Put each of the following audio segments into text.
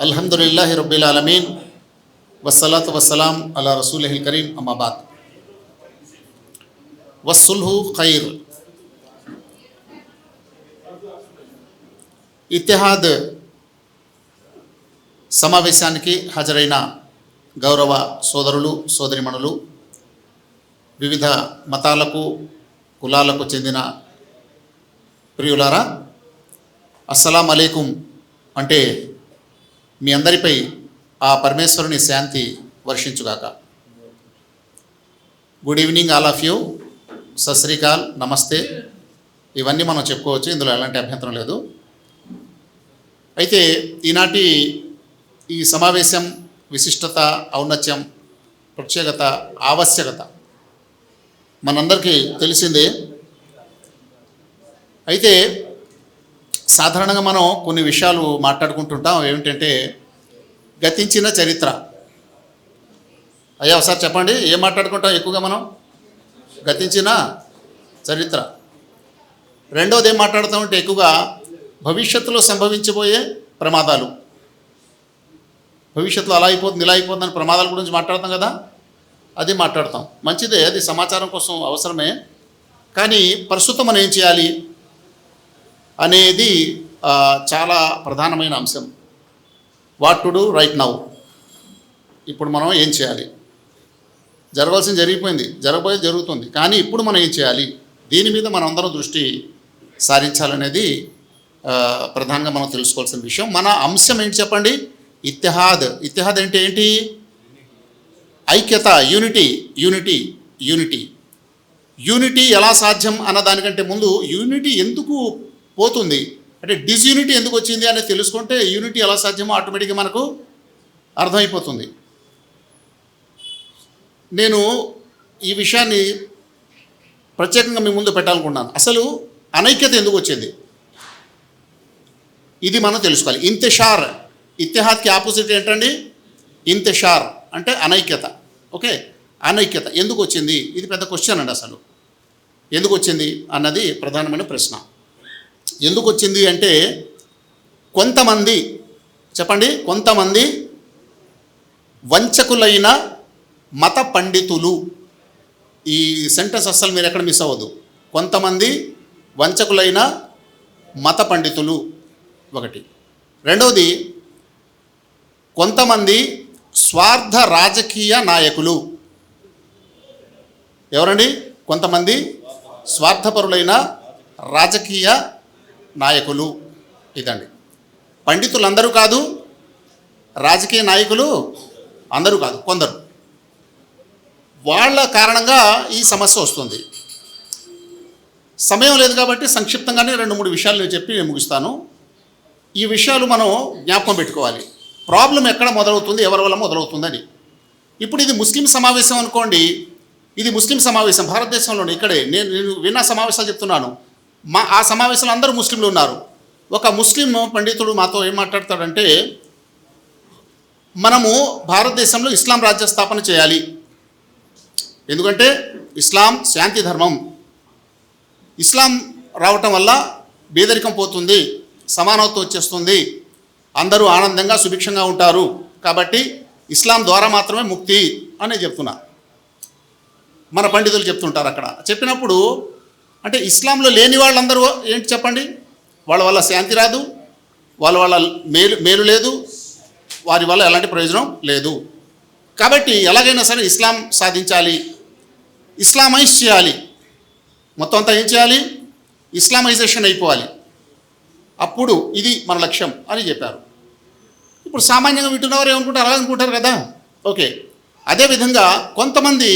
అల్హమ్దులిల్లాహి రబ్బిల్ ఆలమీన్ వస్సలాతు వస్సలాం అలా రసూలిహిల్ కరీం అమ్మాబాద్. వస్సుల్హు ఖైర్. ఇత్తిహాద్ సమావేశానికి హాజరైన గౌరవ సోదరులు సోదరిమణులు, వివిధ మతాలకు కులాలకు చెందిన ప్రియులారా, అస్సలాం అలైకుం అంటే మీ అందరిపై ఆ పరమేశ్వరుని శాంతి వర్షించుగాక. Good evening all of you, సత్ శ్రీ అకాల్, నమస్తే, ఇవన్నీ మనం చెప్పుకోవచ్చు, ఇందులో ఎలాంటి అభ్యంతరం లేదు. అయితే ఈనాటి ఈ సమావేశం విశిష్టత, ఔన్నత్యం, ప్రత్యేకత, ఆవశ్యకత మనందరికీ తెలిసిందే. అయితే సాధారణంగా మనం కొన్ని విషయాలు మాట్లాడుకుంటుంటాం. ఏమిటంటే గతించిన చరిత్ర. అయ్యా ఒకసారి చెప్పండి, ఏం మాట్లాడుకుంటాం ఎక్కువగా మనం? గతించిన చరిత్ర. రెండవది ఏం మాట్లాడుతామంటే ఎక్కువగా భవిష్యత్తులో సంభవించబోయే ప్రమాదాలు. భవిష్యత్తులో అలా అయిపోతుంది, ఇలా అయిపోతుందని ప్రమాదాల గురించి మాట్లాడతాం కదా, అది మాట్లాడతాం. మంచిదే, అది సమాచారం కోసం అవసరమే. కానీ ప్రస్తుతం మనం ఏం చేయాలి అనేది చాలా ప్రధానమైన అంశం. What to do right now. ఇప్పుడు మనం ఏం చేయాలి? జరగాల్సింది జరిగిపోయింది, జరగబోయేది జరుగుతుంది, కానీ ఇప్పుడు మనం ఏం చేయాలి, దీని మీద మనం అందరం దృష్టి సారించాలనేది ప్రధానంగా మనం తెలుసుకోవాల్సిన విషయం. మన అంశం ఏంటి చెప్పండి? ఇత్తిహాద్. ఇత్తిహాద్ అంటే ఏంటి? ఐక్యత, యూనిటీ. యూనిటీ యూనిటీ యూనిటీ ఎలా సాధ్యం అన్న దానికంటే ముందు యూనిటీ ఎందుకు పోతుంది, అంటే డిస్యూనిటీ ఎందుకు వచ్చింది అనేది తెలుసుకుంటే యూనిటీ ఎలా సాధ్యమో ఆటోమేటిక్గా మనకు అర్థమైపోతుంది. నేను ఈ విషయాన్ని ప్రత్యేకంగా మీ ముందు పెట్టాలనుకున్నాను. అసలు అనైక్యత ఎందుకు వచ్చింది, ఇది మనం తెలుసుకోవాలి. ఇంతిషార్, ఇత్తిహాద్కి ఆపోజిట్ ఏంటండి? ఇంతిషార్ అంటే అనైక్యత. ఓకే, అనైక్యత ఎందుకు వచ్చింది? ఇది పెద్ద క్వశ్చన్ అండి. అసలు ఎందుకు వచ్చింది అన్నది ప్రధానమైన ప్రశ్న. ఎందుకు వచ్చింది అంటే కొంతమంది, చెప్పండి, కొంతమంది వంచకులైన మత పండితులు. ఈ సెంటెన్స్ అస్సలు మీరు ఎక్కడ మిస్ అవ్వద్దు. కొంతమంది వంచకులైన మత పండితులు ఒకటి. రెండవది కొంతమంది స్వార్థ రాజకీయ నాయకులు. ఎవరండి? కొంతమంది స్వార్థపరులైన రాజకీయ నాయకులు. ఇదండి. పండితులు అందరూ కాదు, రాజకీయ నాయకులు అందరూ కాదు, కొందరు. వాళ్ళ కారణంగా ఈ సమస్య వస్తుంది. సమయం లేదు కాబట్టి సంక్షిప్తంగానే 2-3 విషయాలు నేను చెప్పి నేను ముగిస్తాను. ఈ విషయాలు మనం జ్ఞాపకం పెట్టుకోవాలి. ప్రాబ్లం ఎక్కడ మొదలవుతుంది, ఎవరి వల్ల మొదలవుతుందని. ఇప్పుడు ఇది ముస్లిం సమావేశం అనుకోండి, ఇది ముస్లిం సమావేశం భారతదేశంలోనే, ఇక్కడే నేను విన్న సమావేశాలు చెప్తున్నాను. ఆ సమావేశంలో అందరూ ముస్లింలు ఉన్నారు. ఒక ముస్లిం పండితుడు మాతో ఏం మాట్లాడతాడంటే, మనము భారతదేశంలో ఇస్లాం రాజ్య స్థాపన చేయాలి, ఎందుకంటే ఇస్లాం శాంతి ధర్మం. ఇస్లాం రావటం వల్ల పేదరికం పోతుంది, సమానత్వం వచ్చేస్తుంది, అందరూ ఆనందంగా సుభిక్షంగా ఉంటారు, కాబట్టి ఇస్లాం ద్వారా మాత్రమే ముక్తి అని చెప్తున్నా. మన పండితులు చెప్తుంటారు. అక్కడ చెప్పినప్పుడు అంటే ఇస్లాంలో లేని వాళ్ళందరూ ఏంటి చెప్పండి? వాళ్ళ వల్ల శాంతి రాదు, వాళ్ళ వల్ల మేలు లేదు, వారి వల్ల ఎలాంటి ప్రయోజనం లేదు. కాబట్టి ఎలాగైనా సరే ఇస్లాం సాధించాలి, ఇస్లామైజ్ చేయాలి, మొత్తం అంతా ఏం చేయాలి? ఇస్లామైజేషన్ అయిపోవాలి, అప్పుడు ఇది మన లక్ష్యం అని చెప్పారు. ఇప్పుడు సామాన్యంగా వింటున్నవారు ఏమనుకుంటారు? అలా అనుకుంటారు కదా. ఓకే, అదేవిధంగా కొంతమంది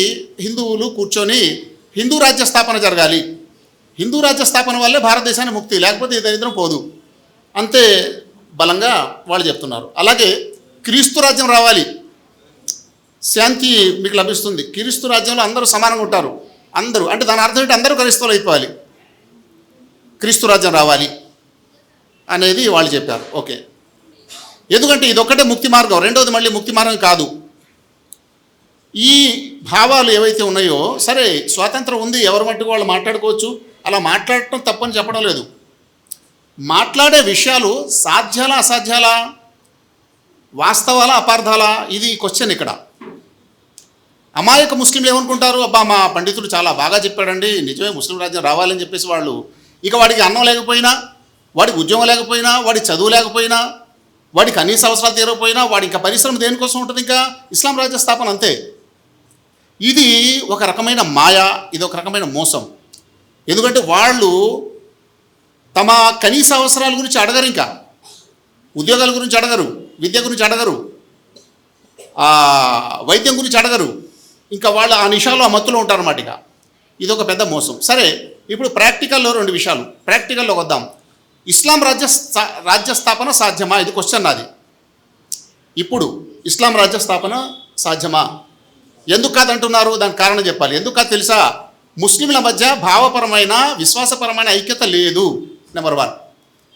హిందువులు కూర్చొని హిందూ రాజ్య స్థాపన జరగాలి, హిందూ రాజ్య స్థాపన వల్లే భారతదేశానికి ముక్తి, లేకపోతే ఈ దరిద్రం పోదు, అంతే బలంగా వాళ్ళు చెప్తున్నారు. అలాగే క్రీస్తు రాజ్యం రావాలి, శాంతి మీకు లభిస్తుంది, క్రీస్తు రాజ్యంలో అందరూ సమానంగా ఉంటారు, అందరూ అంటే దాని అర్థం ఏంటి? అందరూ క్రైస్తవులు అయిపోవాలి, క్రీస్తు రాజ్యం రావాలి అనేది వాళ్ళు చెప్పారు. ఓకే, ఎందుకంటే ఇదొక్కటే ముక్తి మార్గం, రెండవది మళ్ళీ ముక్తి మార్గం కాదు. ఈ భావాలు ఏవైతే ఉన్నాయో, సరే స్వాతంత్రం ఉంది, ఎవరి మట్టుకు వాళ్ళు మాట్లాడుకోవచ్చు, అలా మాట్లాడటం తప్పని చెప్పడం లేదు. మాట్లాడే విషయాలు సాధ్యాలా అసాధ్యాలా? వాస్తవాలా అపార్థాలా? ఇది క్వశ్చన్ ఇక్కడ. అమాయక ముస్లింలు ఏమనుకుంటారు, అబ్బా మా పండితుడు చాలా బాగా చెప్పాడండి, నిజమే ముస్లిం రాజ్యం రావాలని చెప్పేసి వాళ్ళు, ఇక వాడికి అన్నం లేకపోయినా, వాడికి ఉద్యోగం లేకపోయినా, వాడికి చదువు లేకపోయినా, వాడికి కనీస అవసరాలు తీరకపోయినా, వాడి ఇంకా పరిశ్రమ దేనికోసం ఉంటుంది? ఇంకా ఇస్లాం రాజ్య స్థాపన, అంతే. ఇది ఒక రకమైన మాయ, ఇది ఒక రకమైన మోసం. ఎందుకంటే వాళ్ళు తమ కనీస అవసరాల గురించి అడగరు, ఇంకా ఉద్యోగాల గురించి అడగరు, విద్య గురించి అడగరు, వైద్యం గురించి అడగరు. ఇంకా వాళ్ళు ఆ నిషాలో ఆ మత్తులో ఉంటారన్నమాట. ఇక ఇది ఒక పెద్ద మోసం. సరే, ఇప్పుడు ప్రాక్టికల్లో 2 విషయాలు. ప్రాక్టికల్లో వద్దాం. ఇస్లాం రాజ్య స్థాపన సాధ్యమా? ఇది క్వశ్చన్ నాది. ఇప్పుడు ఇస్లాం రాజ్య స్థాపన సాధ్యమా? ఎందుకు కాదంటున్నారు? దానికి కారణం చెప్పాలి. ఎందుకు కాదు తెలుసా? ముస్లింల మధ్య భావపరమైన విశ్వాసపరమైన ఐక్యత లేదు. నెంబర్ 1.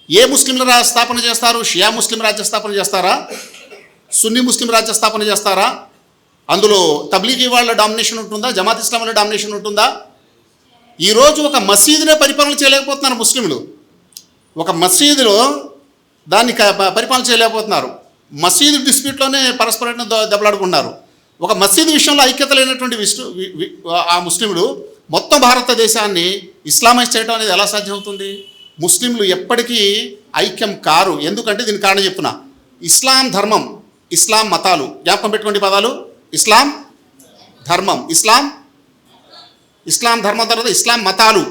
ఏ ముస్లింల స్థాపన చేస్తారు? షియా ముస్లిం రాజ్య స్థాపన చేస్తారా? సున్నీ ముస్లిం రాజ్య స్థాపన చేస్తారా? అందులో తబ్లీగీ వాళ్ళ డామినేషన్ ఉంటుందా? జమాత్ ఇస్లాం వాళ్ళ డామినేషన్ ఉంటుందా? ఈరోజు ఒక మసీదునే పరిపాలన చేయలేకపోతున్నారు ముస్లింలు. ఒక మసీదులో దాన్ని పరిపాలన చేయలేకపోతున్నారు. మసీదు డిస్ప్యూట్లోనే పరస్పరం దెబ్బలాడుకున్నారు. ఒక మసీదు విషయంలో ఐక్యత లేనటువంటి ఆ ముస్లింలు మొత్తం భారతదేశాన్ని ఇస్లామైజ్ చేయడం అనేది ఎలా సాధ్యమవుతుంది? ముస్లింలు ఎప్పటికీ ఐక్యం కారు. ఎందుకంటే దీనికి కారణం చెప్తున్నా. ఇస్లాం ధర్మం, ఇస్లాం మతాలు, జ్ఞాపకం పెట్టుకోండి పదాలు. ఇస్లాం ధర్మం, ఇస్లాం ధర్మం తర్వాత ఇస్లాం మతాలు.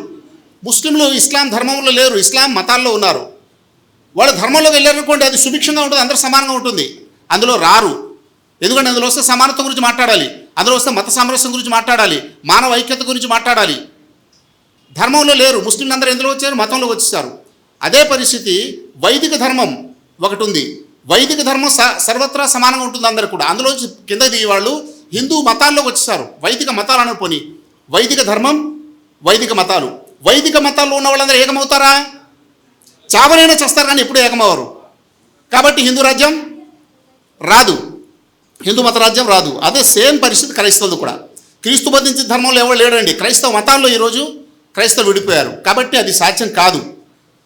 ముస్లింలు ఇస్లాం ధర్మంలో లేరు, ఇస్లాం మతాల్లో ఉన్నారు. వాళ్ళు ధర్మంలోకి వెళ్ళారనుకోండి, అది సుభిక్షంగా ఉంటుంది, అందరూ సమానంగా ఉంటుంది. అందులో రారు. ఎందుకంటే అందులో వస్తే సమానత్వం గురించి మాట్లాడాలి, అందులో వస్తే మత సామరస్యం గురించి మాట్లాడాలి, మానవ ఐక్యత గురించి మాట్లాడాలి. ధర్మంలో లేరు. ముస్లింలు అందరూ ఎందులో వచ్చారు? మతంలోకి వచ్చేసారు. అదే పరిస్థితి వైదిక ధర్మం ఒకటి ఉంది. వైదిక ధర్మం సర్వత్రా సమానంగా ఉంటుంది అందరూ కూడా. అందులో కింద దిగి వాళ్ళు హిందూ మతాల్లోకి వచ్చేసారు. వైదిక మతాలు అనుకొని వైదిక ధర్మం, వైదిక మతాలు. వైదిక మతాల్లో ఉన్న వాళ్ళందరూ ఏకమవుతారా? చావనైనా చేస్తారు కానీ ఎప్పుడు ఏకమవరు. కాబట్టి హిందూ రాజ్యం రాదు, హిందూ మత రాజ్యం రాదు. అదే సేమ్ పరిస్థితి క్రైస్తవులు కూడా. క్రీస్తు బోధించిన ధర్మంలో ఎవరు లేడండి. క్రైస్తవ మతాల్లో ఈరోజు క్రైస్తవులు విడిపోయారు. కాబట్టి అది సాధ్యం కాదు.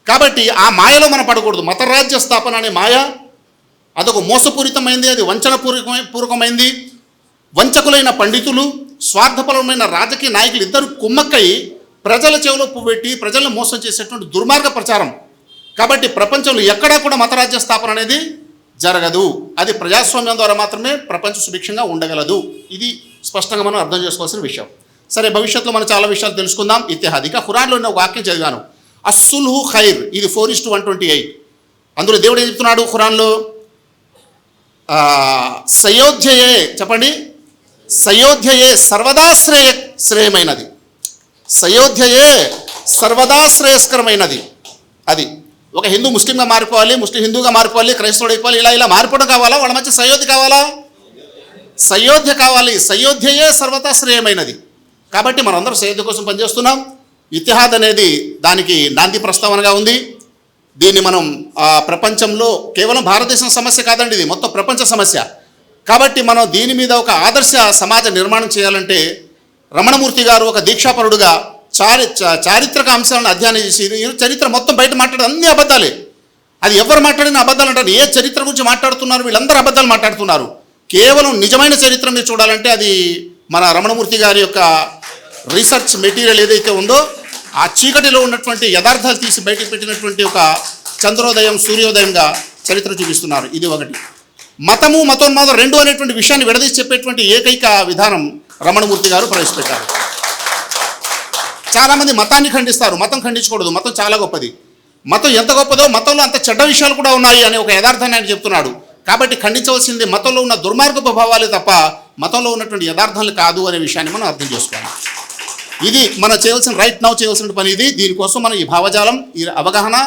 కాబట్టి ఆ మాయలో మనం పడకూడదు. మత రాజ్య స్థాపన అనే మాయ అదొక మోసపూరితమైంది, అది వంచనపూర్వకమైంది. వంచకులైన పండితులు, స్వార్థపరమైన రాజకీయ నాయకులు ఇద్దరు కుమ్మక్కై ప్రజల చెవిలో పువ్వెట్టి ప్రజలను మోసం చేసేటువంటి దుర్మార్గ ప్రచారం. కాబట్టి ప్రపంచంలో ఎక్కడా కూడా మతరాజ్య స్థాపన అనేది జరగదు. అది ప్రజాస్వామ్యం ద్వారా మాత్రమే ప్రపంచం సుభిక్షంగా ఉండగలదు. ఇది స్పష్టంగా మనం అర్థం చేసుకోవాల్సిన విషయం. సరే, భవిష్యత్తులో మనం చాలా విషయాలు తెలుసుకుందాం. ఇతిహాద్. ఇక ఖురాన్లో ఉన్న ఒక వాక్యం చదివాను, అస్సుల్హు ఖైర్. ఇది 4:128. అందులో దేవుడు ఏం చెప్తున్నాడు ఖురాన్లో? సయోధ్యయే, చెప్పండి, సయోధ్యయే సర్వదా శ్రేయమైనది. సయోధ్యయే సర్వదా శ్రేయస్కరమైనది. అది ఒక హిందూ ముస్లింగా మారిపోవాలి, ముస్లిం హిందూగా మారిపోవాలి, క్రైస్తవుడు అయిపోవాలి, ఇలా మారిపోవడం కావాలా? వాళ్ళ మధ్య సయోధ్య కావాలా? సయోధ్య కావాలి. సయోధ్యయే సర్వదా శ్రేయమైనది. కాబట్టి మనందరం సయోధ్య కోసం పనిచేస్తున్నాం. ఇతిహాద్ అనేది దానికి నాంది ప్రస్తావనగా ఉంది. దీన్ని మనం ప్రపంచంలో కేవలం భారతదేశం సమస్య కాదండి, ఇది మొత్తం ప్రపంచ సమస్య. కాబట్టి మనం దీని మీద ఒక ఆదర్శ సమాజ నిర్మాణం చేయాలంటే రమణమూర్తి గారు ఒక దీక్షాపరుడుగా చారిత్రక అంశాలను అధ్యయనం చేసి, చరిత్ర మొత్తం బయట మాట్లాడే అన్ని అబద్ధాలే. అది ఎవరు మాట్లాడిన అబద్ధాలు అంటారు. ఏ చరిత్ర గురించి మాట్లాడుతున్నారు? వీళ్ళందరూ అబద్ధాలు మాట్లాడుతున్నారు. కేవలం నిజమైన చరిత్ర మీరు చూడాలంటే అది మన రమణమూర్తి గారి యొక్క రీసెర్చ్ మెటీరియల్ ఏదైతే ఉందో ఆ చీకటిలో ఉన్నటువంటి యథార్థాలు తీసి బయటకు పెట్టినటువంటి ఒక చంద్రోదయం, సూర్యోదయంగా చరిత్ర చూపిస్తున్నారు. ఇది ఒకటి. మతము, మతోన్మాదం రెండు అనేటువంటి విషయాన్ని విడదీసి చెప్పేటువంటి ఏకైక విధానం రమణమూర్తి గారు ప్రవేశపెట్టారు. చాలామంది మతాన్ని ఖండిస్తారు. మతం ఖండించకూడదు, మతం చాలా గొప్పది. మతం ఎంత గొప్పదో మతంలో అంత చెడ్డ విషయాలు కూడా ఉన్నాయి అనే ఒక యథార్థాన్ని ఆయన చెప్తున్నాడు. కాబట్టి ఖండించవలసింది మతంలో ఉన్న దుర్మార్గపు భావాలే తప్ప మతంలో ఉన్నటువంటి యథార్థాలు కాదు అనే విషయాన్ని మనం అర్థం చేసుకోవాలి. ఇది మనం చేయవలసిన రైట్ నౌ చేయవలసిన పని ఇది. దీనికోసం మనం ఈ భావజాలం, ఈ అవగాహన,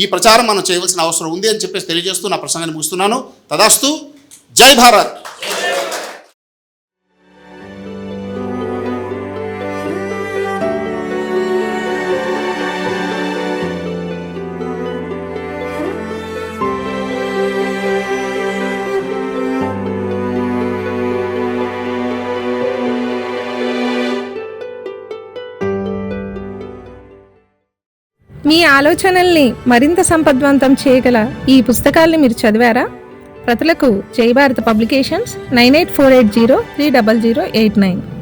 ఈ ప్రచారం మనం చేయవలసిన అవసరం ఉంది అని చెప్పేసి తెలియజేస్తూ నా ప్రసంగాన్ని ముగిస్తున్నాను. తదాస్తు. జై భారత్. మీ ఆలోచనల్ని మరింత సంపద్వంతం చేయగల ఈ పుస్తకాల్ని మీరు చదివారా? ప్రతులకు జై భారత్ పబ్లికేషన్స్ 9848030089.